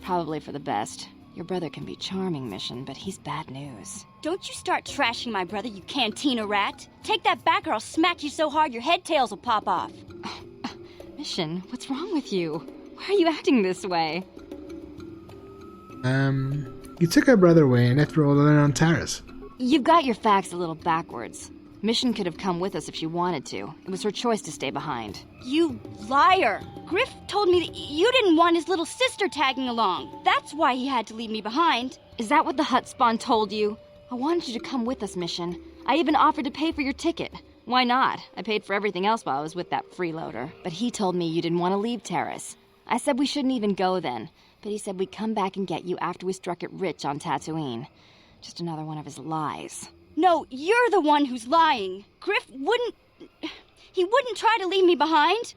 Probably for the best. Your brother can be charming, Mission, but he's bad news. Don't you start trashing my brother, you cantina rat. Take that back or I'll smack you so hard your head tails will pop off. Mission, what's wrong with you? Why are you acting this way? You took our brother away and left her all alone on Taris. You've got your facts a little backwards. Mission could have come with us if she wanted to. It was her choice to stay behind. You liar! Griff told me that you didn't want his little sister tagging along. That's why he had to leave me behind. Is that what the Hutt Spawn told you? I wanted you to come with us, Mission. I even offered to pay for your ticket. Why not? I paid for everything else while I was with that freeloader. But he told me you didn't want to leave Taris. I said we shouldn't even go then. But he said we'd come back and get you after we struck it rich on Tatooine. Just another one of his lies. No, you're the one who's lying. Griff wouldn't... He wouldn't try to leave me behind.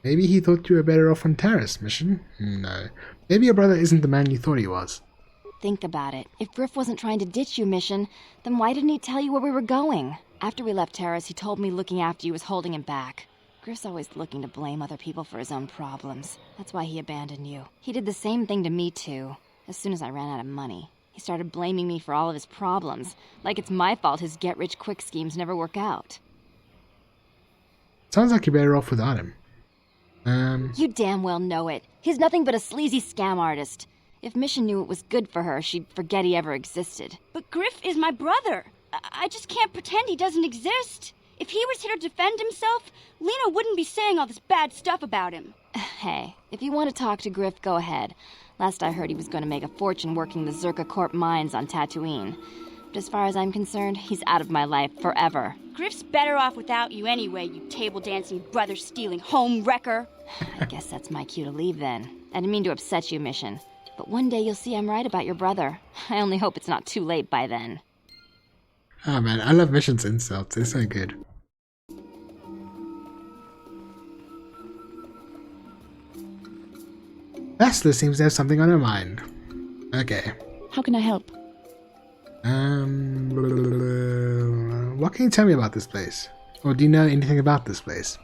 Maybe he thought you were better off on Taris, Mission? No. Maybe your brother isn't the man you thought he was. Think about it. If Griff wasn't trying to ditch you, Mission, then why didn't he tell you where we were going? After we left Taris, he told me looking after you was holding him back. Griff's always looking to blame other people for his own problems. That's why he abandoned you. He did the same thing to me, too. As soon as I ran out of money, he started blaming me for all of his problems. Like it's my fault his get-rich-quick schemes never work out. Sounds like you're better off without him. You damn well know it. He's nothing but a sleazy scam artist. If Mission knew it was good for her, she'd forget he ever existed. But Griff is my brother. I just can't pretend he doesn't exist. If he was here to defend himself, Lena wouldn't be saying all this bad stuff about him. Hey, if you want to talk to Griff, go ahead. Last I heard he was going to make a fortune working the Zerka Corp mines on Tatooine. But as far as I'm concerned, he's out of my life forever. Griff's better off without you anyway, you table-dancing, brother-stealing home wrecker. I guess that's my cue to leave then. I didn't mean to upset you, Mission. But one day you'll see I'm right about your brother. I only hope it's not too late by then. Oh man, I love Mission's insults. They're so good. Bastila seems to have something on her mind. Okay. How can I help? What can you tell me about this place? Or do you know anything about this place?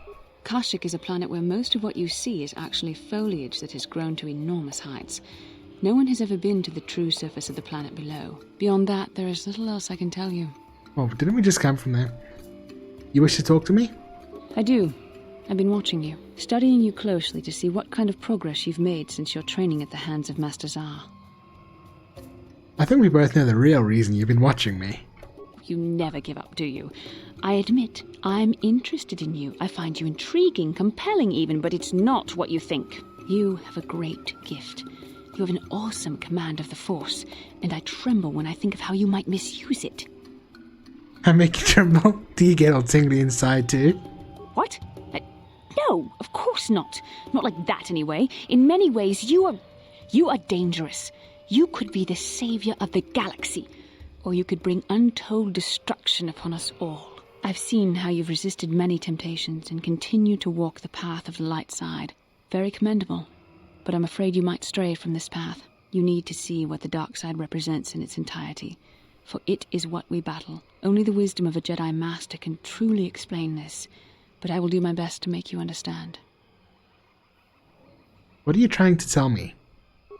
Kashyyyk is a planet where most of what you see is actually foliage that has grown to enormous heights. No one has ever been to the true surface of the planet below. Beyond that, there is little else I can tell you. Oh, didn't we just come from there? You wish to talk to me? I do. I've been watching you, studying you closely to see what kind of progress you've made since your training at the hands of Master Zar. I think we both know the real reason you've been watching me. You never give up, do you? I admit, I'm interested in you. I find you intriguing, compelling even, but it's not what you think. You have a great gift. You have an awesome command of the Force, and I tremble when I think of how you might misuse it. I make you tremble? Do you get all tingly inside too? What? No, of course not. Not like that anyway. In many ways, you are dangerous. You could be the savior of the galaxy, or you could bring untold destruction upon us all. I've seen how you've resisted many temptations and continue to walk the path of the light side. Very commendable. But I'm afraid you might stray from this path. You need to see what the dark side represents in its entirety, for it is what we battle. Only the wisdom of a Jedi Master can truly explain this, but I will do my best to make you understand. What are you trying to tell me?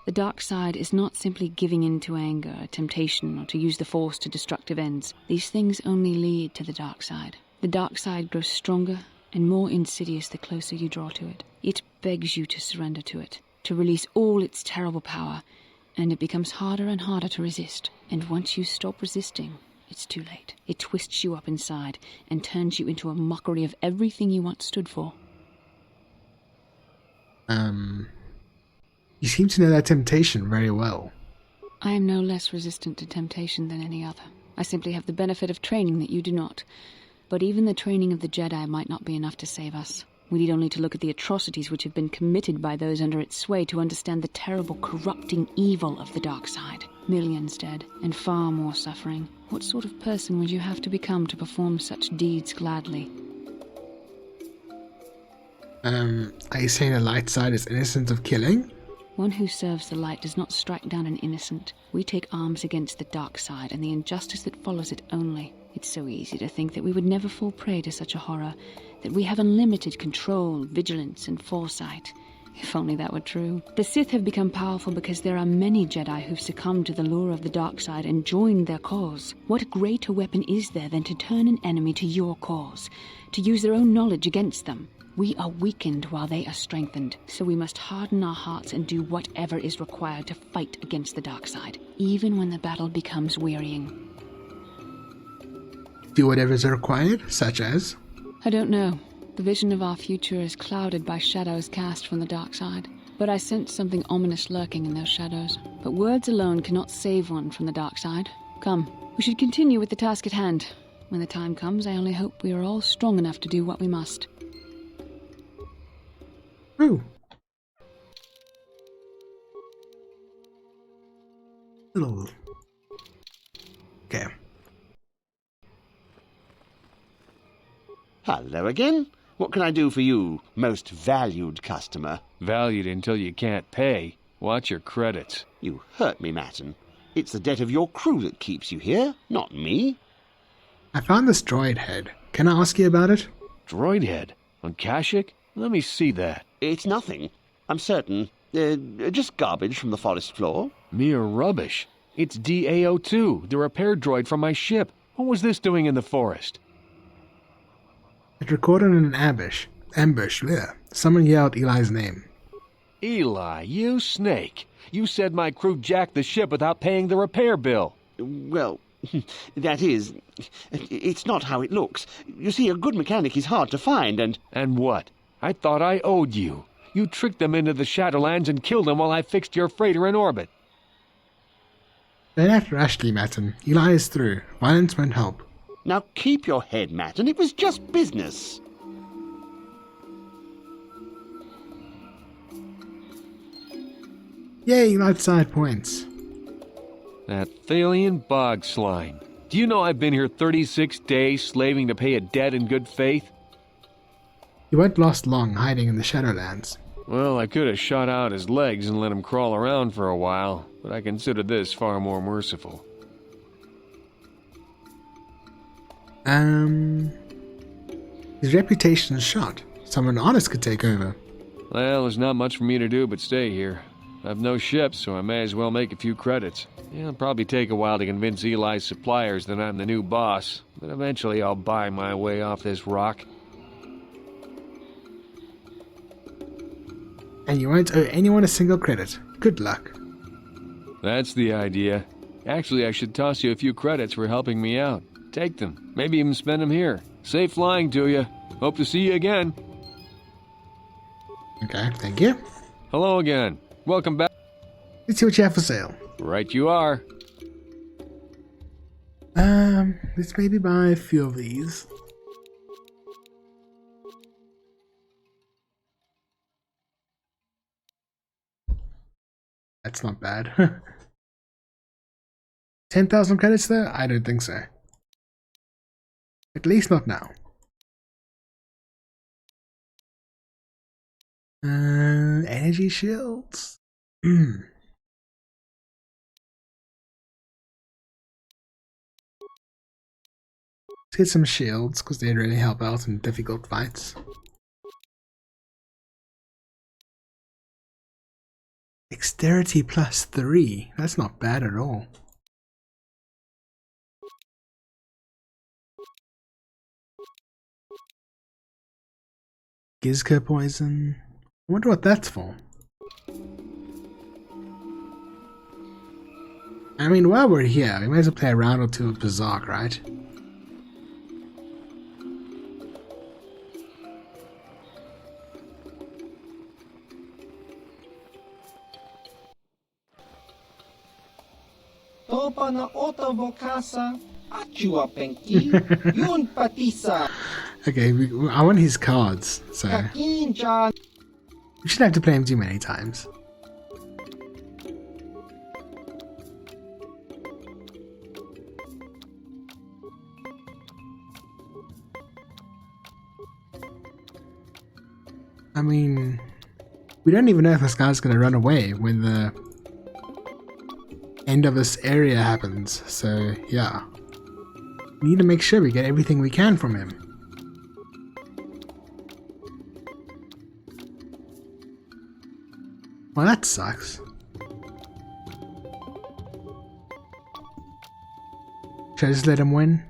The dark side is not simply giving in to anger, temptation, or to use the Force to destructive ends. These things only lead to the dark side. The dark side grows stronger and more insidious the closer you draw to it. It begs you to surrender to it, to release all its terrible power, and it becomes harder and harder to resist. And once you stop resisting, it's too late. It twists you up inside and turns you into a mockery of everything you once stood for. You seem to know that temptation very well. I am no less resistant to temptation than any other. I simply have the benefit of training that you do not. But even the training of the Jedi might not be enough to save us. We need only to look at the atrocities which have been committed by those under its sway to understand the terrible, corrupting evil of the dark side. Millions dead, and far more suffering. What sort of person would you have to become to perform such deeds gladly? Are you saying the light side is innocent of killing? One who serves the light does not strike down an innocent. We take arms against the dark side and the injustice that follows it only. It's so easy to think that we would never fall prey to such a horror, that we have unlimited control, vigilance, and foresight. If only that were true. The Sith have become powerful because there are many Jedi who've succumbed to the lure of the dark side and joined their cause. What greater weapon is there than to turn an enemy to your cause, to use their own knowledge against them? We are weakened while they are strengthened, so we must harden our hearts and do whatever is required to fight against the dark side, even when the battle becomes wearying. Do whatever is required, such as? I don't know. The vision of our future is clouded by shadows cast from the dark side. But I sense something ominous lurking in those shadows. But words alone cannot save one from the dark side. Come, we should continue with the task at hand. When the time comes, I only hope we are all strong enough to do what we must. Ooh. Little. Okay. Hello again. What can I do for you, most valued customer? Valued until you can't pay. Watch your credits. You hurt me, Matten. It's the debt of your crew that keeps you here, not me. I found this droid head. Can I ask you about it? Droid head? On Kashyyyk? Let me see that. It's nothing. I'm certain. Just garbage from the forest floor. Mere rubbish. It's DAO2, the repair droid from my ship. What was this doing in the forest? It recorded an ambush. Yeah. Someone yelled Eli's name. Eli, you snake. You said my crew jacked the ship without paying the repair bill. Well, that is... It's not how it looks. You see, a good mechanic is hard to find, and... And what? I thought I owed you. You tricked them into the Shadowlands and killed them while I fixed your freighter in orbit. Don't act rashly, Matten. Eli is through. Violence won't help. Now keep your head, Matten. It was just business. Yay, light side points. That Thalian bog slime. Do you know I've been here 36 days slaving to pay a debt in good faith? You won't last long hiding in the Shadowlands. Well, I could have shot out his legs and let him crawl around for a while, but I consider this far more merciful. His reputation is shot. Someone honest could take over. Well, there's not much for me to do but stay here. I've no ship, so I may as well make a few credits. It'll probably take a while to convince Eli's suppliers that I'm the new boss, but eventually I'll buy my way off this rock. And you won't owe anyone a single credit. Good luck. That's the idea. Actually, I should toss you a few credits for helping me out. Take them. Maybe even spend them here. Safe flying to you. Hope to see you again. Okay, thank you. Hello again. Welcome back. Let's see what you have for sale. Right you are. Let's maybe buy a few of these. That's not bad. 10,000 credits though? I don't think so. At least not now. Energy shields. Let's get some shields because they really help out in difficult fights. Dexterity +3. That's not bad at all. Gizka poison. I wonder what that's for. I mean, while we're here, we might as well play a round or two of Berserk, right? Topa na otobo kasa, achua penki, yun patisa. Okay, I want his cards, so Kakinjan. we shouldn't have to play him too many times. I mean, we don't even know if this guy's gonna run away when the end of this area happens, so yeah. We need to make sure we get everything we can from him. Well, that sucks. Should I just let him win?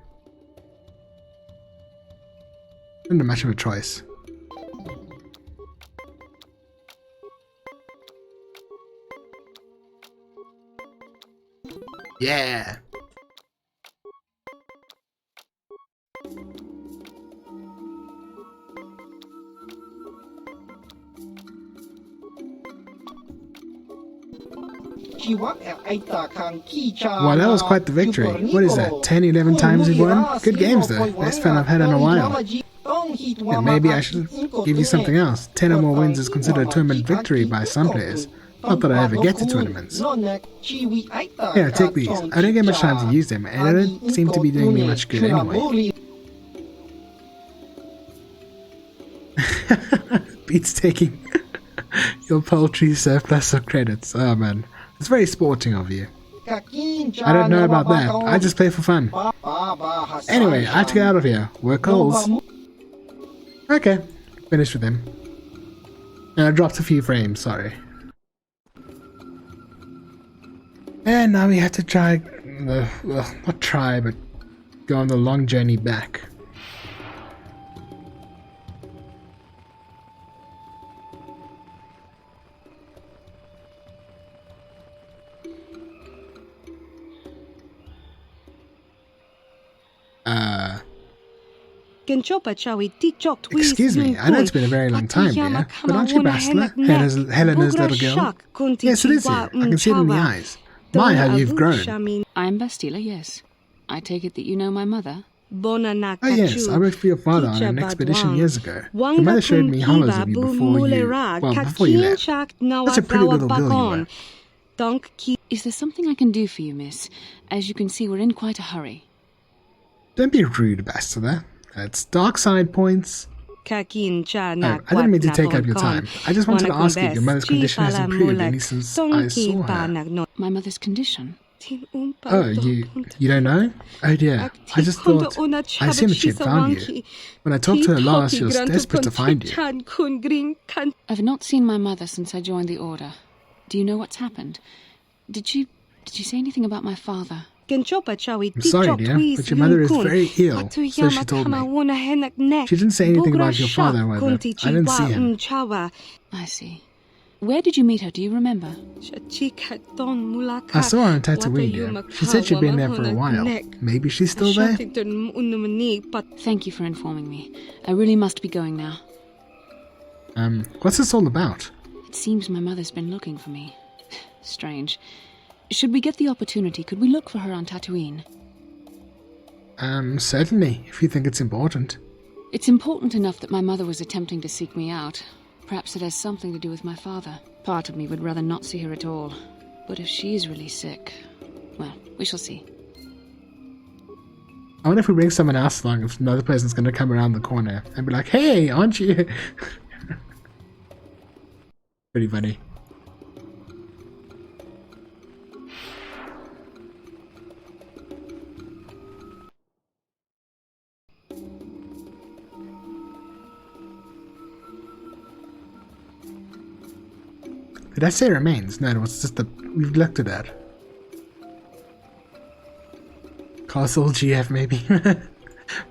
Not much of a choice. Yeah! Wow, that was quite the victory. What is that, 10, 11 times we won? Good games though. Best fun I've had in a while. And maybe I should give you something else. 10 or more wins is considered a tournament victory by some players. Not that I ever get to tournaments. Here, take these. I don't get much time to use them, and they don't seem to be doing me much good anyway. Beats taking your poultry surplus of credits. Oh man, it's very sporting of you. I don't know about that. I just play for fun. Anyway, I have to get out of here. Work calls. Okay, finished with him. And I dropped a few frames, sorry. And now we have to try, well, not try, but go on the long journey back. Excuse me, I know it's been a very long time, dear, but aren't you Bastila, Helena's little girl? Yes, it is you. I can see it in the eyes. My, how you've grown. I'm Bastila, yes. I take it that you know my mother? Oh yes, I worked for your father on an expedition years ago. Your mother showed me hollows of you before you left. That's a pretty little girl you were. Is there something I can do for you, miss? As you can see, we're in quite a hurry. Don't be rude, Bastila. It's dark side points. Oh, I didn't mean to take up your time. I just wanted to ask if your mother's condition has improved any since I saw her. My mother's condition? Oh, you don't know? Oh dear, I just thought, I assumed that she had found you. When I talked to her last, she was desperate to find you. I've not seen my mother since I joined the Order. Do you know what's happened? Did she say anything about my father? I'm sorry, dear, but your mother is very ill, so she told me. She didn't say anything about your father, however. I didn't see him. I see. Where did you meet her? Do you remember? I saw her on Tatooine, dear. She said she'd been there for a while. Maybe she's still there? Thank you for informing me. I really must be going now. What's this all about? It seems my mother's been looking for me. Strange. Should we get the opportunity, could we look for her on Tatooine? Certainly, if you think it's important. It's important enough that my mother was attempting to seek me out. Perhaps it has something to do with my father. Part of me would rather not see her at all. But if she's really sick, well, we shall see. I wonder if we bring someone else along, if another person's going to come around the corner and be like, hey, aren't you? Pretty funny. Did I say remains? No, it was just that we've looked at that. Castle GF, maybe?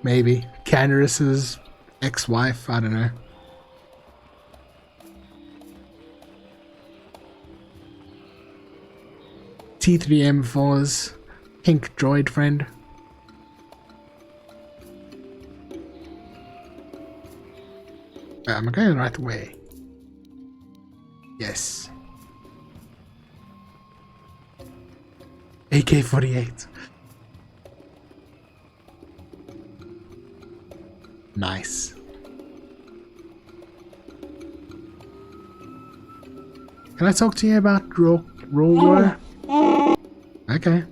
Maybe. Candace's ex-wife, I don't know. T3M4's pink droid friend. Am I going the right way? Yes. AK-48. Nice. Can I talk to you about Roller? Okay.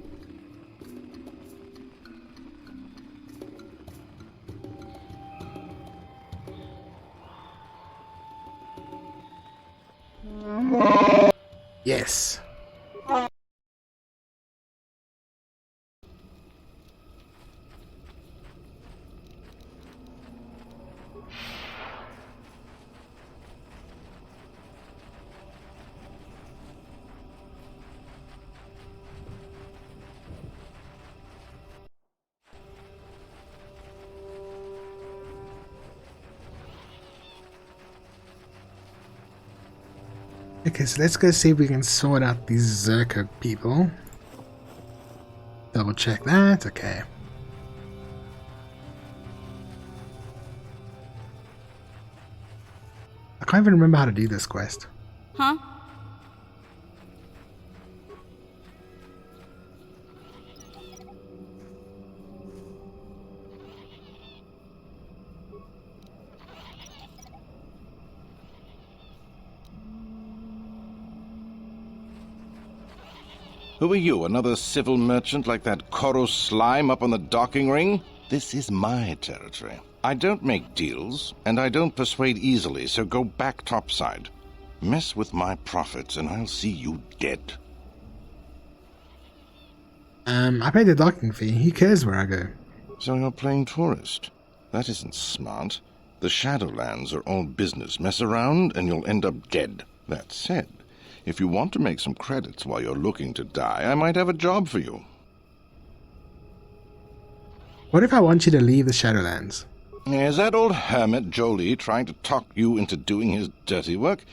Yes. Okay, so let's go see if we can sort out these Zerko people. Double check that, okay. I can't even remember how to do this quest. Huh? Who are you, another civil merchant like that Koro slime up on the docking ring? This is my territory. I don't make deals, and I don't persuade easily, so go back topside. Mess with my profits, and I'll see you dead. I paid the docking fee. Who cares where I go? So you're playing tourist. That isn't smart. The Shadowlands are all business. Mess around, and you'll end up dead. That said, if you want to make some credits while you're looking to die, I might have a job for you. What if I want you to leave the Shadowlands? Is that old hermit Jolie trying to talk you into doing his dirty work?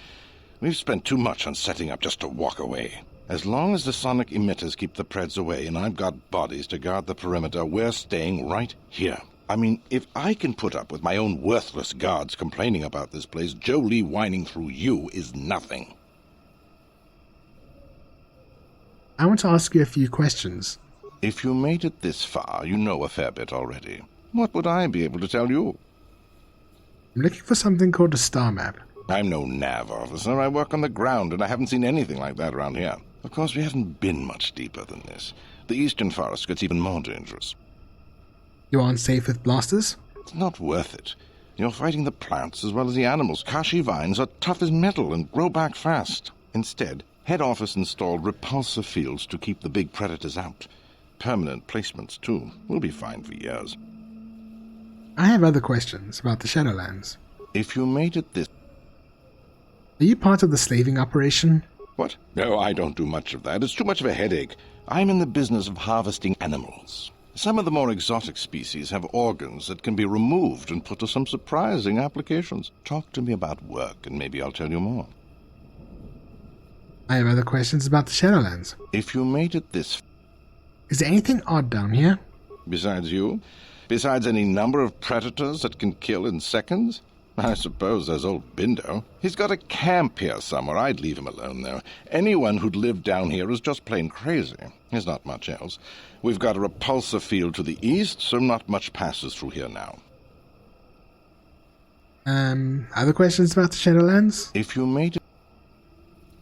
We've spent too much on setting up just to walk away. As long as the sonic emitters keep the Preds away and I've got bodies to guard the perimeter, we're staying right here. I mean, if I can put up with my own worthless guards complaining about this place, Jolie whining through you is nothing. I want to ask you a few questions. If you made it this far, you know a fair bit already. What would I be able to tell you? I'm looking for something called a star map. I'm no nav officer. I work on the ground, and I haven't seen anything like that around here. Of course, we haven't been much deeper than this. The eastern forest gets even more dangerous. You aren't safe with blasters? It's not worth it. You're fighting the plants as well as the animals. Kashi vines are tough as metal and grow back fast. Instead, head office installed repulsor fields to keep the big predators out. Permanent placements, too. We'll be fine for years. I have other questions about the Shadowlands. If you made it this... Are you part of the slaving operation? What? No, I don't do much of that. It's too much of a headache. I'm in the business of harvesting animals. Some of the more exotic species have organs that can be removed and put to some surprising applications. Talk to me about work, and maybe I'll tell you more. I have other questions about the Shadowlands. If you made it this... Is there anything odd down here? Besides you? Besides any number of predators that can kill in seconds? I suppose there's old Bindo. He's got a camp here somewhere. I'd leave him alone, though. Anyone who'd lived down here is just plain crazy. There's not much else. We've got a repulsor field to the east, so not much passes through here now. Other questions about the Shadowlands? If you made it...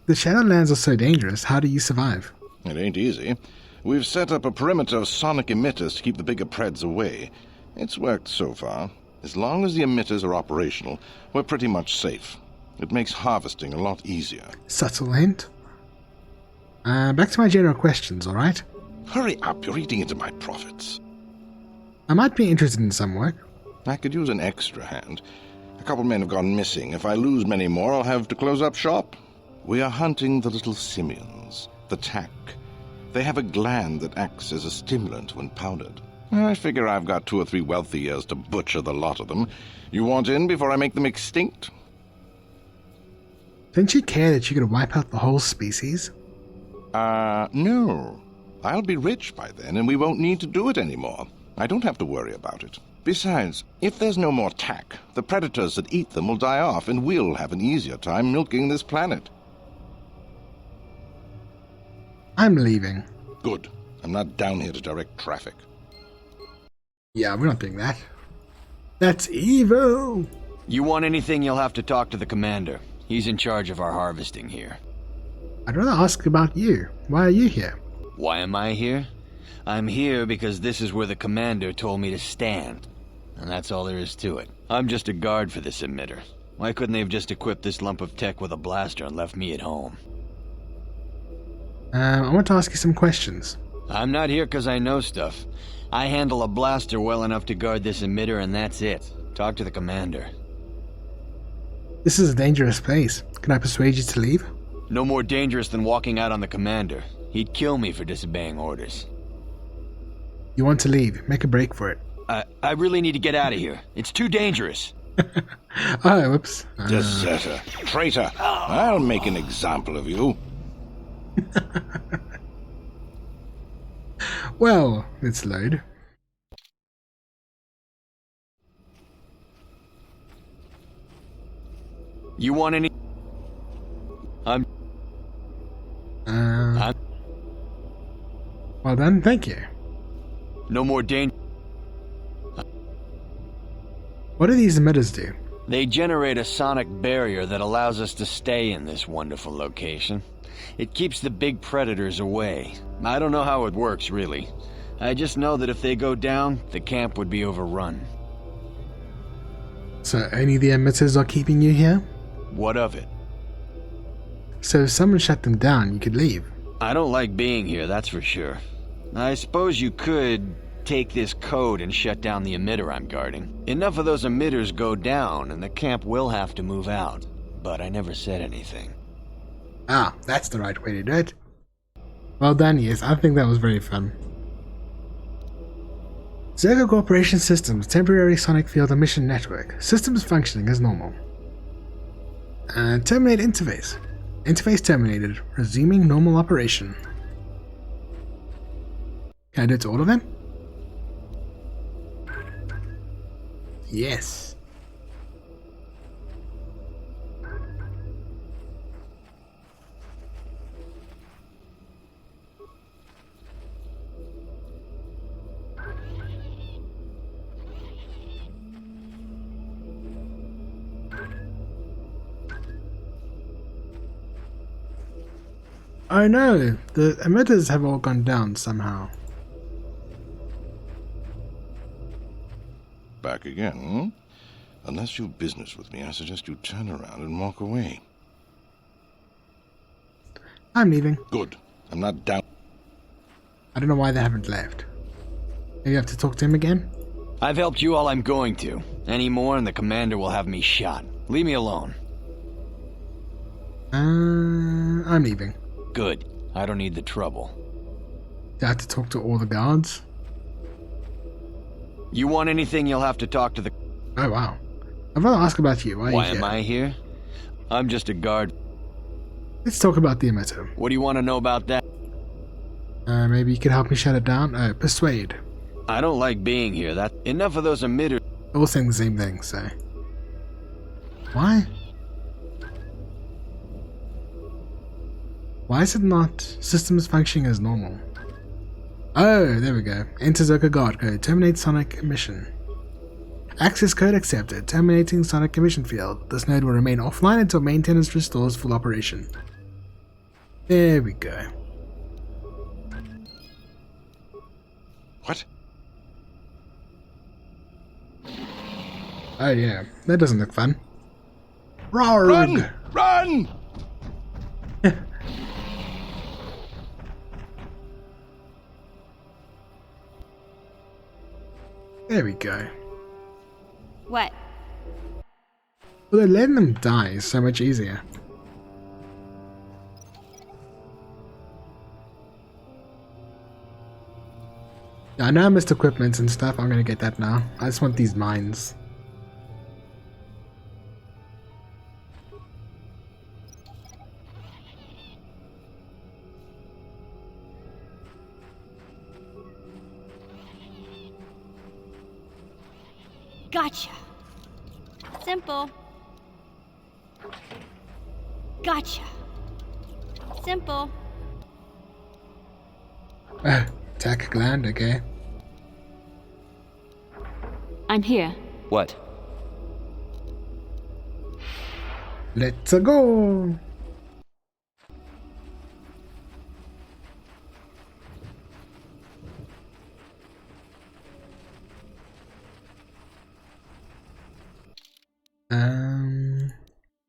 The Shadowlands are so dangerous. How do you survive? It ain't easy. We've set up a perimeter of sonic emitters to keep the bigger Preds away. It's worked so far. As long as the emitters are operational, we're pretty much safe. It makes harvesting a lot easier. Subtle hint. Back to my general questions, alright? Hurry up, you're eating into my profits. I might be interested in some work. I could use an extra hand. A couple men have gone missing. If I lose many more, I'll have to close up shop. We are hunting the little simians, the tack. They have a gland that acts as a stimulant when powdered. I figure I've got 2 or 3 wealthy years to butcher the lot of them. You want in before I make them extinct? Don't you care that you could wipe out the whole species? No. I'll be rich by then, and we won't need to do it anymore. I don't have to worry about it. Besides, if there's no more tack, the predators that eat them will die off, and we'll have an easier time milking this planet. I'm leaving. Good. I'm not down here to direct traffic. Yeah, we're not doing that. That's evil! You want anything, you'll have to talk to the commander. He's in charge of our harvesting here. I'd rather ask about you. Why are you here? Why am I here? I'm here because this is where the commander told me to stand. And that's all there is to it. I'm just a guard for this emitter. Why couldn't they have just equipped this lump of tech with a blaster and left me at home? I want to ask you some questions. I'm not here because I know stuff. I handle a blaster well enough to guard this emitter, and that's it. Talk to the commander. This is a dangerous place. Can I persuade you to leave? No more dangerous than walking out on the commander. He'd kill me for disobeying orders. You want to leave. Make a break for it. I really need to get out of here. It's too dangerous. Oh, whoops. Deserter. Traitor. I'll make an example of you. Well, let's load. You want any? Well done, thank you. No more danger. What do these emitters do? They generate a sonic barrier that allows us to stay in this wonderful location. It keeps the big predators away. I don't know how it works, really. I just know that if they go down, the camp would be overrun. So only the emitters are keeping you here? What of it? So if someone shut them down, you could leave. I don't like being here, that's for sure. I suppose you could take this code and shut down the emitter I'm guarding. Enough of those emitters go down, and the camp will have to move out. But I never said anything. Ah, that's the right way to do it. Well done, yes, I think that was very fun. Zergo Corporation Systems, Temporary Sonic Field Emission Network. Systems functioning as normal. Terminate interface. Interface terminated. Resuming normal operation. Can I do it to all of them? Yes. Oh no, the emitters have all gone down somehow. Back again, hmm? Unless you've business with me, I suggest you turn around and walk away. I'm leaving. Good. I'm not down. I don't know why they haven't left. Maybe you have to talk to him again? I've helped you all I'm going to. Any more and the commander will have me shot. Leave me alone. I'm leaving. Good. I don't need the trouble. Do I have to talk to all the guards? You want anything, you'll have to talk to the... Oh wow. I'd rather ask about you. Why am I here? I'm just a guard. Let's talk about the emitter. What do you want to know about that? Maybe you could help me shut it down? Persuade. I don't like being here. Enough of those emitters. All saying the same thing, so... Why? Why is it not systems functioning as normal? Oh, there we go. Enter Zergo guard code. Terminate sonic emission. Access code accepted. Terminating sonic emission field. This node will remain offline until maintenance restores full operation. There we go. What? Oh yeah, that doesn't look fun. Roar! Run! Run! There we go. What? Well, they're letting them die is so much easier. Yeah, I know I missed equipment and stuff. I'm gonna get that now. I just want these mines. Gotcha. Simple. Gotcha. Simple. Attack gland, okay. I'm here. What? Let's go!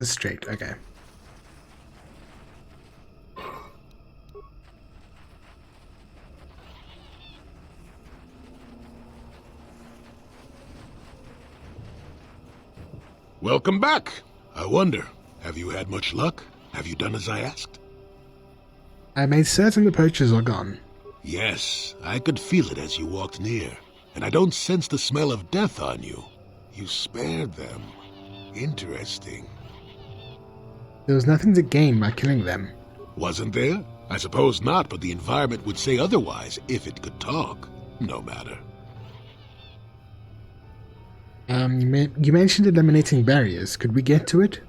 Straight, okay. Welcome back. I wonder, have you had much luck? Have you done as I asked? I made certain the poachers are gone. Yes, I could feel it as you walked near, and I don't sense the smell of death on you. You spared them. Interesting. There was nothing to gain by killing them. Wasn't there? I suppose not, but the environment would say otherwise if it could talk. No matter. You mentioned eliminating barriers. Could we get to it?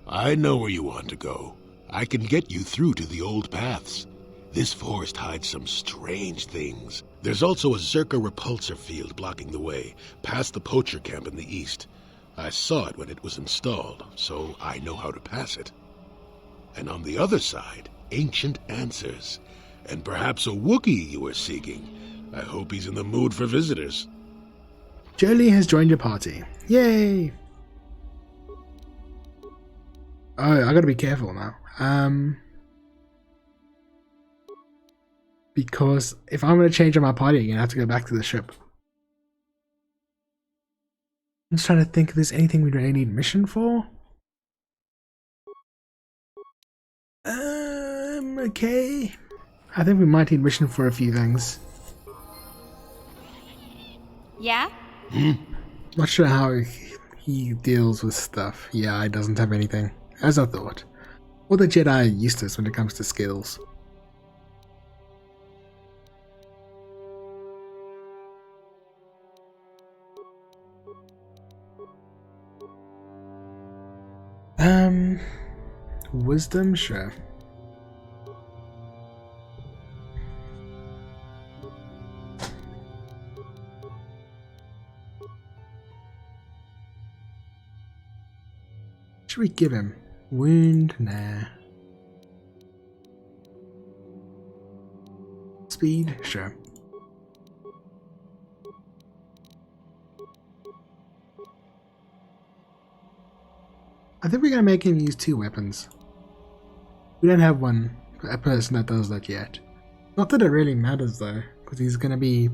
I know where you want to go. I can get you through to the old paths. This forest hides some strange things. There's also a Zerka repulsor field blocking the way, past the poacher camp in the east. I saw it when it was installed, so I know how to pass it. And on the other side, ancient answers. And perhaps a Wookiee you were seeking. I hope he's in the mood for visitors. Jolie has joined your party. Yay! Oh, I gotta be careful now. Because if I'm gonna change on my party again, I have to go back to the ship. I'm just trying to think if there's anything we really need mission for. Okay. I think we might need mission for a few things. Yeah? Not sure how he deals with stuff. Yeah, he doesn't have anything, as I thought. All the Jedi are useless when it comes to skills. Wisdom, sure. Should we give him? Wound? Nah. Speed? Sure. I think we're gonna make him use 2 weapons. We don't have a person that does that yet. Not that it really matters though, because he's gonna be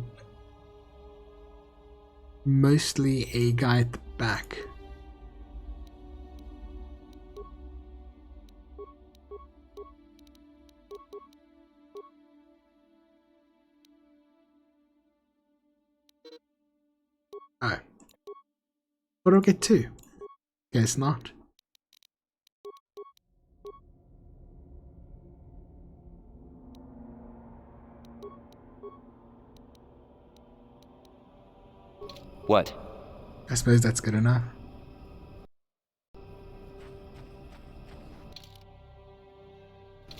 mostly a guy at the back. Oh. But I'll get 2. Guess not. What? I suppose that's good enough.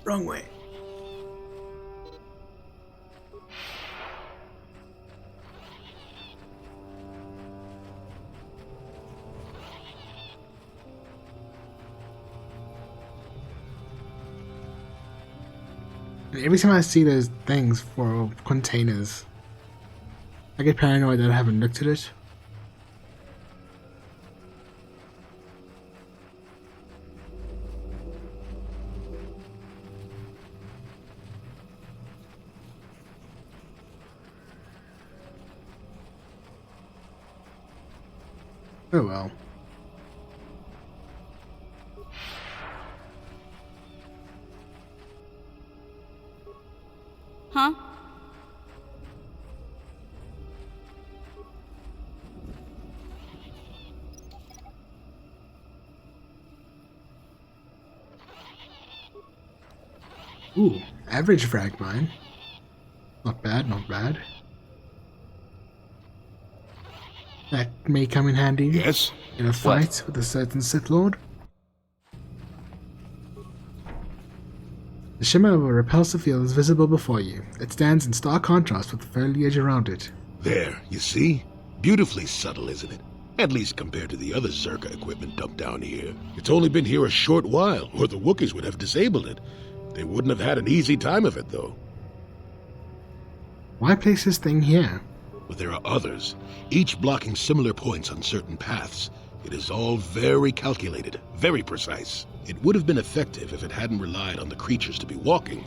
Wrong way. Every time I see those things for containers, I get paranoid that I haven't looked at it. Oh well. Huh? Ooh, average frag mine. Not bad, not bad. That may come in handy. Yes? In a fight with a certain Sith Lord. The shimmer of a repulsive field is visible before you. It stands in stark contrast with the foliage around it. There, you see? Beautifully subtle, isn't it? At least compared to the other Zerka equipment dumped down here. It's only been here a short while, or the Wookiees would have disabled it. They wouldn't have had an easy time of it, though. Why place this thing here? But there are others, each blocking similar points on certain paths. It is all very calculated, very precise. It would have been effective if it hadn't relied on the creatures to be walking.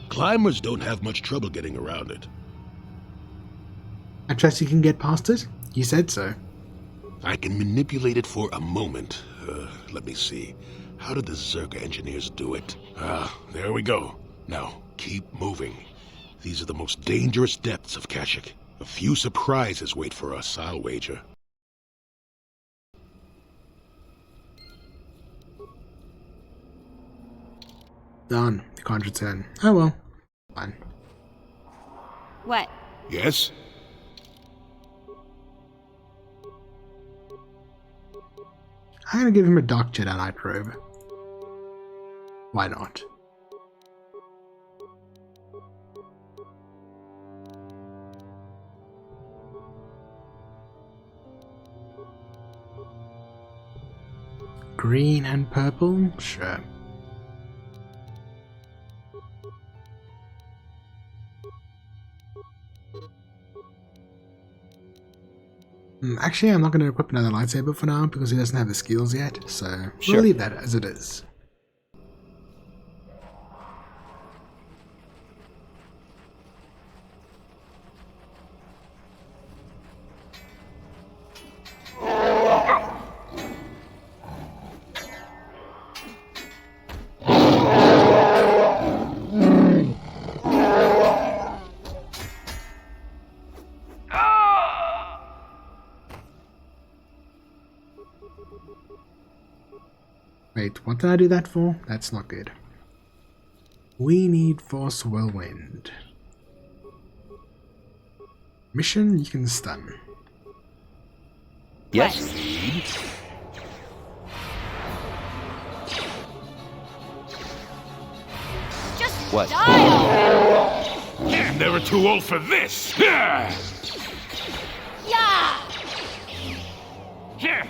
Climbers don't have much trouble getting around it. I trust you can get past it? You said so. I can manipulate it for a moment. Let me see. How did the Zerka engineers do it? There we go. Now, keep moving. These are the most dangerous depths of Kashyyyk. A few surprises wait for us, I'll wager. Done. You can't return. Oh well. Fine. What? Yes? I'm gonna give him a Dark Jedi Knight robe. Why not? Green and purple? Sure. Actually, I'm not going to equip another lightsaber for now because he doesn't have the skills yet, so we'll leave that as it is. Wait, what did I do that for? That's not good. We need Force Whirlwind. Mission, you can stun. Yes? Just What? die already! You're never too old for this! Yeah! Damn.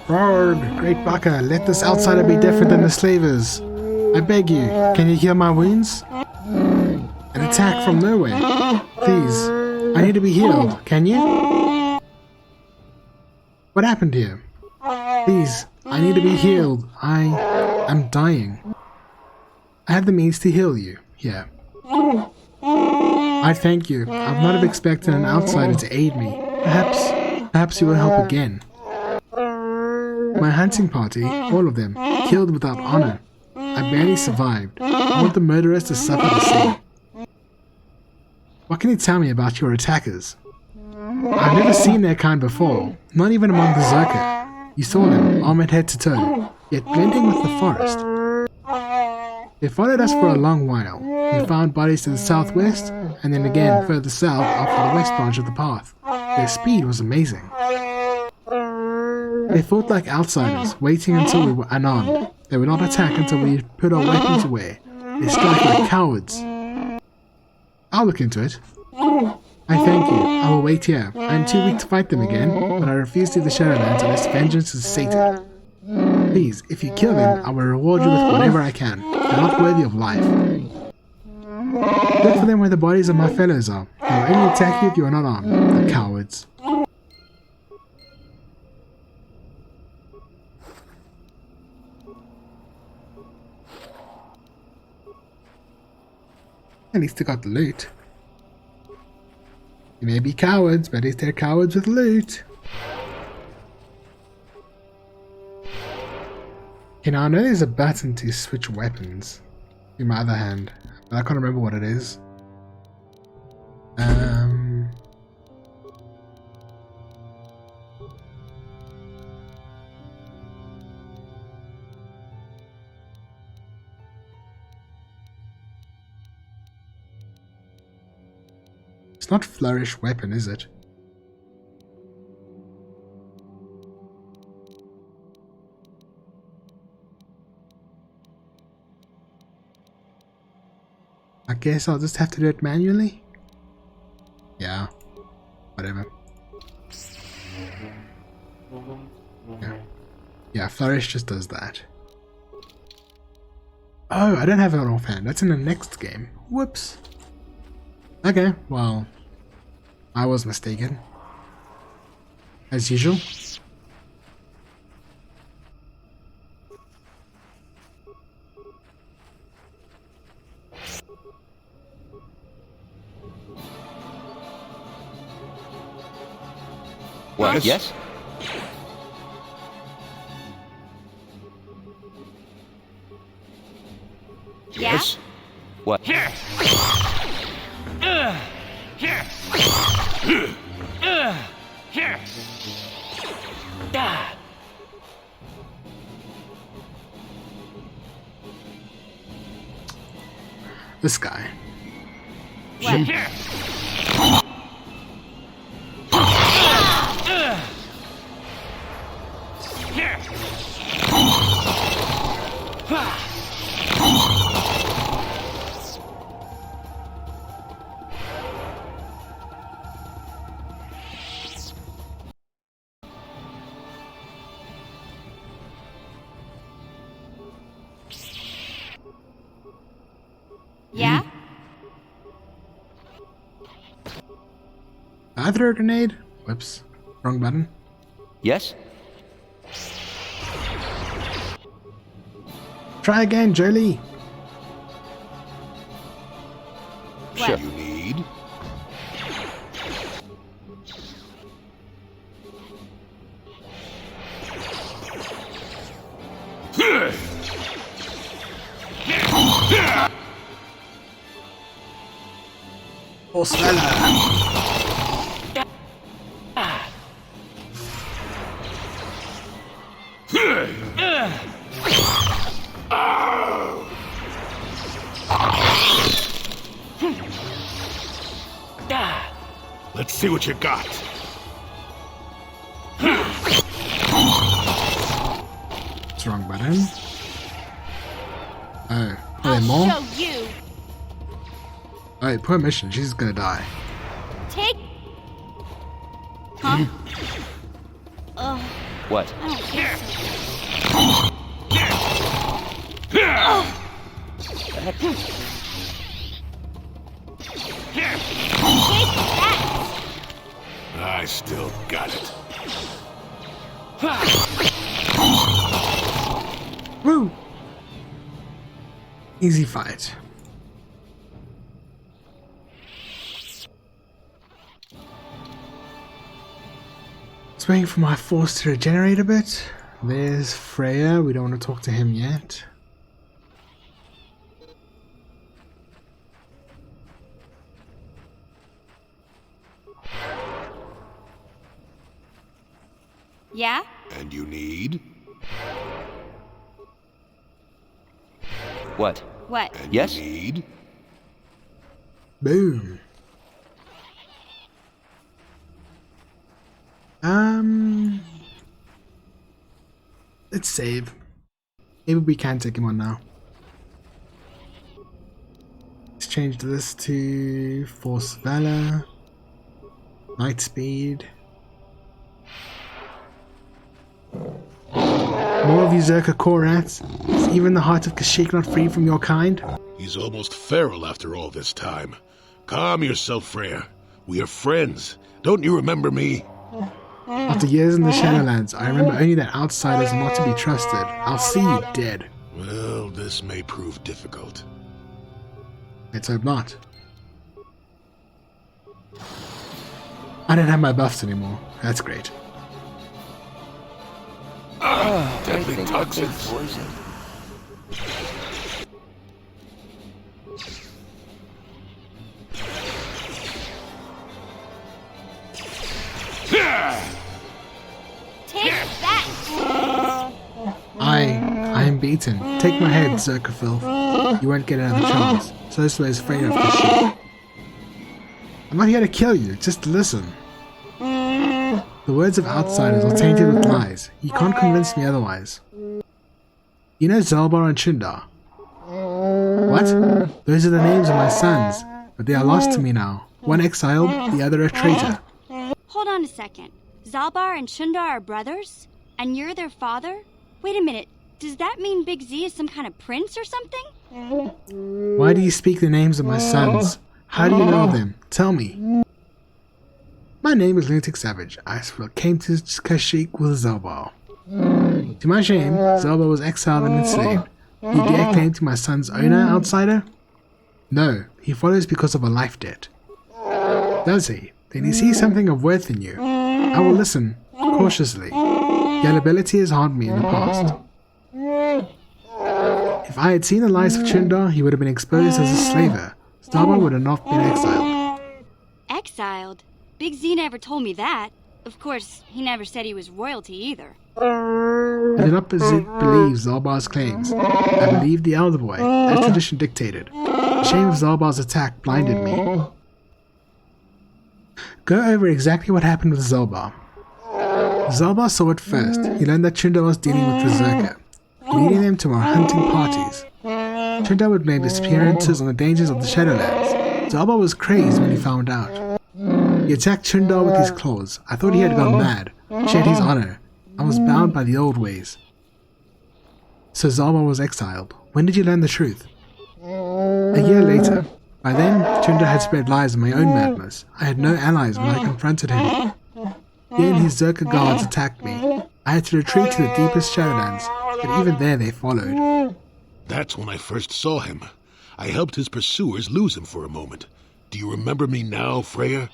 Roar, great Baka, let this outsider be different than the slavers. I beg you, can you heal my wounds? An attack from nowhere. Please, I need to be healed, can you? What happened here? Please, I need to be healed. I am dying. I have the means to heal you. Here. I thank you. I would not have expected an outsider to aid me. Perhaps you will help again. My hunting party, all of them, killed without honor. I barely survived. I want the murderers to suffer the same. What can you tell me about your attackers? I've never seen their kind before, not even among the Zerka. You saw them, armored head to toe, yet blending with the forest. They followed us for a long while. We found bodies to the southwest, and then again further south after the west branch of the path. Their speed was amazing. They fought like outsiders, waiting until we were unarmed. They would not attack until we put our weapons away. They strike like cowards. I'll look into it. I thank you. I will wait here. I am too weak to fight them again, but I refuse to leave the Shadowlands unless vengeance is sated. Please, if you kill them, I will reward you with whatever I can. They're not worthy of life. Look for them where the bodies of my fellows are. They will only attack you if you are not armed. The cowards. At least they got the loot. They may be cowards, but at least they're cowards with loot. Okay, now I know there's a button to switch weapons in my other hand, but I can't remember what it is. It's not flourish weapon, is it? I guess I'll just have to do it manually? Yeah. Whatever. Yeah, flourish just does that. Oh, I don't have an offhand. That's in the next game. Whoops. Okay, well, I was mistaken. As usual. What? Yes? Yes? What? This guy. Yeah? I threw a grenade. Whoops. Wrong button. Yes? Try again, Jolie. Sure. You need? Oh, Stella. Let's see what you got. It's wrong button. Oh, are there more? Show you. Oh, poor Mission. She's gonna die. Take. Huh? Ugh. What? I don't think so. Take that. I still got it. Woo! Easy fight. Just waiting for my force to regenerate a bit. There's Freya. We don't want to talk to him yet. Yeah? And you need? What? What? And Yes? you need? Boom. Let's save. Maybe we can take him on now. Let's change this to Force Valor, Light Speed. More of you Zerka core rats. Is even the heart of Kashyyyk not free from your kind? He's almost feral after all this time. Calm yourself, Freya. We are friends. Don't you remember me? After years in the Shadowlands, I remember only that outsiders are not to be trusted. I'll see you dead. Well, this may prove difficult. Let's hope not. I don't have my buffs anymore. That's great. Deadly toxins. Take that. I am beaten. Take my head, Zerkafil. You won't get another chance. So is afraid of Kashyyyk. I'm not here to kill you, just to listen. The words of outsiders are tainted with lies. You can't convince me otherwise. You know Zalbar and Chundar? What? Those are the names of my sons, but they are lost to me now. One exiled, the other a traitor. Hold on a second. Zalbar and Chundar are brothers? And you're their father? Wait a minute. Does that mean Big Z is some kind of prince or something? Why do you speak the names of my sons? How do you know them? Tell me. My name is LunaticSavage. I came to Kashyyyk with Zalbar. To my shame, Zalbar was exiled and enslaved. You dare claim to my son's owner, outsider? No, he follows because of a life debt. Does he? Then he sees something of worth in you. I will listen, cautiously. Gullibility has harmed me in the past. If I had seen the lies of Chundar, he would have been exposed as a slaver. Zalbar would have not been exiled. Exiled? Big Z never told me that. Of course, he never said he was royalty either. I do not believe Zalbar's claims. I believe the Elder Boy, as tradition dictated. The shame of Zalbar's attack blinded me. Go over exactly what happened with Zalbar. Zalbar saw it first. He learned that Chundar was dealing with Berserker, leading them to our hunting parties. Chundar would make appearances on the dangers of the Shadowlands. Zalbar was crazed when he found out. He attacked Chundar with his claws. I thought he had gone mad, shed his honor. I was bound by the old ways. So Zalbar was exiled. When did you learn the truth? A year later. By then, Chundar had spread lies of my own madness. I had no allies when I confronted him. He and his Zerka guards attacked me. I had to retreat to the deepest Shadowlands, but even there they followed. That's when I first saw him. I helped his pursuers lose him for a moment. Do you remember me now, Freya?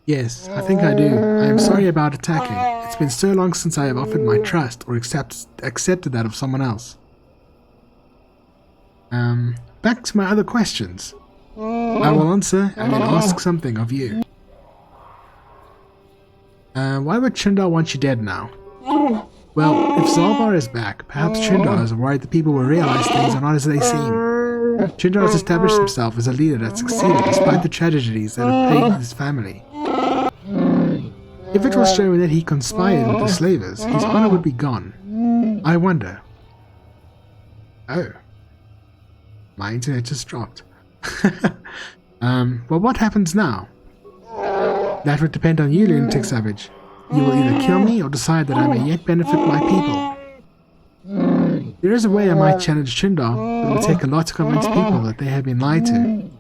Yes, I think I do. I am sorry about attacking. It's been so long since I have offered my trust or accepted that of someone else. Back to my other questions. I will answer and then ask something of you. Why would Chundar want you dead now? Well, if Zalbar is back, perhaps Chundar is worried that people will realize things are not as they seem. Chundar has established himself as a leader that succeeded despite the tragedies that have plagued his family. If it was shown that he conspired with the slavers, his honor would be gone. I wonder. Oh. My internet just dropped. Well, what happens now? That would depend on you, LunaticSavage. You will either kill me or decide that I may yet benefit my people. There is a way I might challenge Chundar, but it will take a lot to convince people that they have been lied to.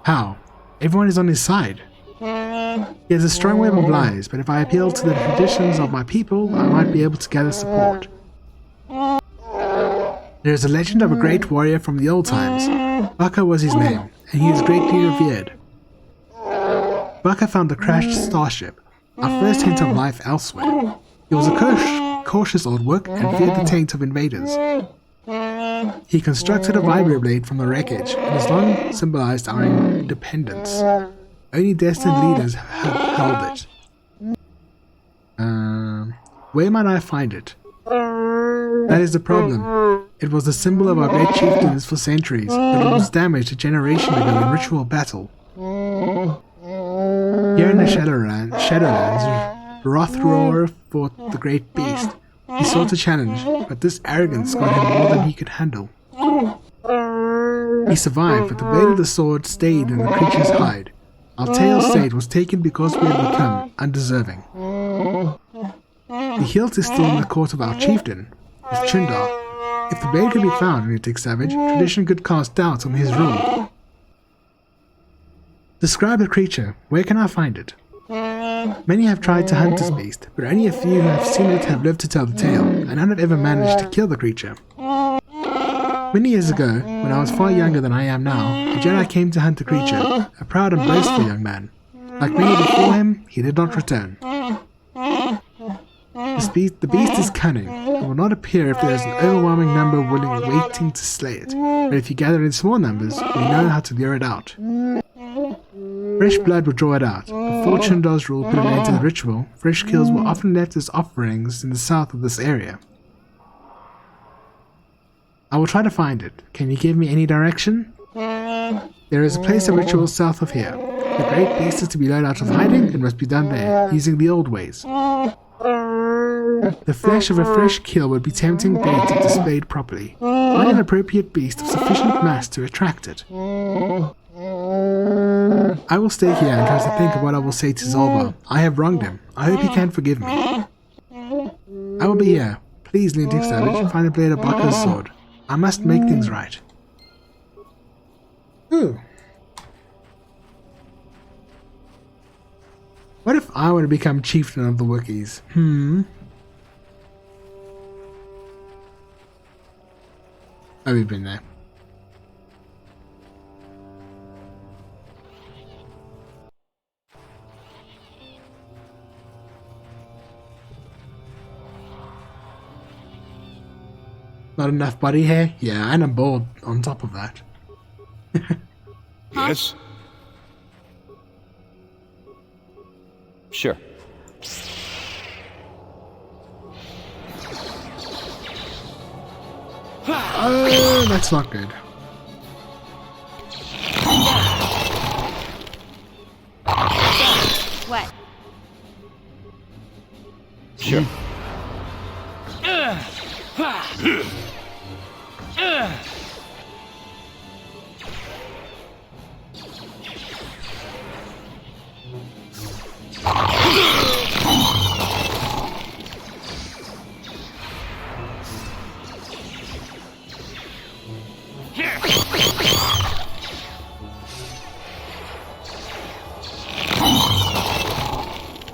How? Everyone is on his side. He has a strong web of lies, but if I appeal to the traditions of my people, I might be able to gather support. There is a legend of a great warrior from the old times. Baka was his name, and he is greatly revered. Baka found the crashed starship, our first hint of life elsewhere. He was a cautious old work and feared the taint of invaders. He constructed a vibroblade from the wreckage and has long symbolized our independence. Only destined leaders have held it. Where might I find it? That is the problem. It was the symbol of our great chieftains for centuries, but it was damaged a generation ago in ritual battle. Here in the Shadowlands, Rothroar fought the great beast. He sought a challenge, but this arrogance got him more than he could handle. He survived, but the blade of the sword stayed in the creature's hide. Our tail's state was taken because we had become undeserving. The hilt is still in the court of our chieftain, with Chundar. If the blade could be found, LunaticSavage, tradition could cast doubt on his rule. Describe the creature. Where can I find it? Many have tried to hunt this beast, but only a few who have seen it have lived to tell the tale, and none have ever managed to kill the creature. Many years ago, when I was far younger than I am now, a Jedi came to hunt the creature, a proud and boastful young man. Like many before him, he did not return. The beast is cunning, and will not appear if there is an overwhelming number waiting to slay it, but if you gather in small numbers, we know how to lure it out. Fresh blood will draw it out. Before Chundar's rule put an end to the ritual, fresh kills were often left as offerings in the south of this area. I will try to find it. Can you give me any direction? There is a place of ritual south of here. The great beast is to be lured out of hiding and must be done there, using the old ways. The flesh of a fresh kill would be tempting bait if displayed properly. Find an appropriate beast of sufficient mass to attract it. I will stay here and try to think of what I will say to Zalbar. I have wronged him. I hope he can forgive me. I will be here. Please, LunaticSavage, find the blade of Baka's sword. I must make things right. Ooh. What if I were to become chieftain of the Wookiees? Oh, we've been there. Not enough body hair? Yeah, and a bald on top of that. Yes? Sure. Oh, that's not good. What? Sure.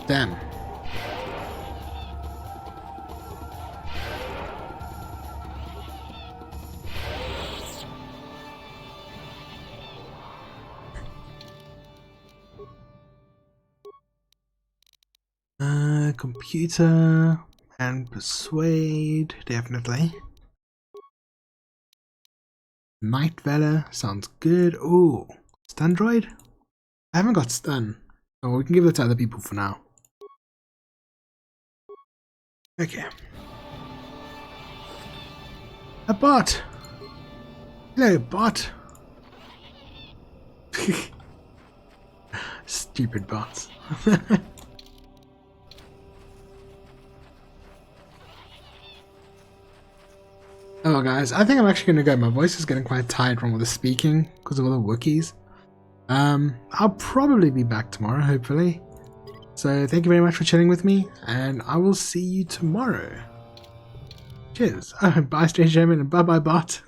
Damn. Computer and persuade, definitely. Night Valor sounds good. Ooh, stun droid? I haven't got stun. Oh, we can give that to other people for now. Okay. A bot! Hello, bot! Stupid bots. Oh guys, I think I'm actually gonna go. My voice is getting quite tired from all the speaking because of all the Wookiees. I'll probably be back tomorrow, hopefully. So thank you very much for chatting with me, and I will see you tomorrow. Cheers. Bye, Strange German, and bye bye, bot.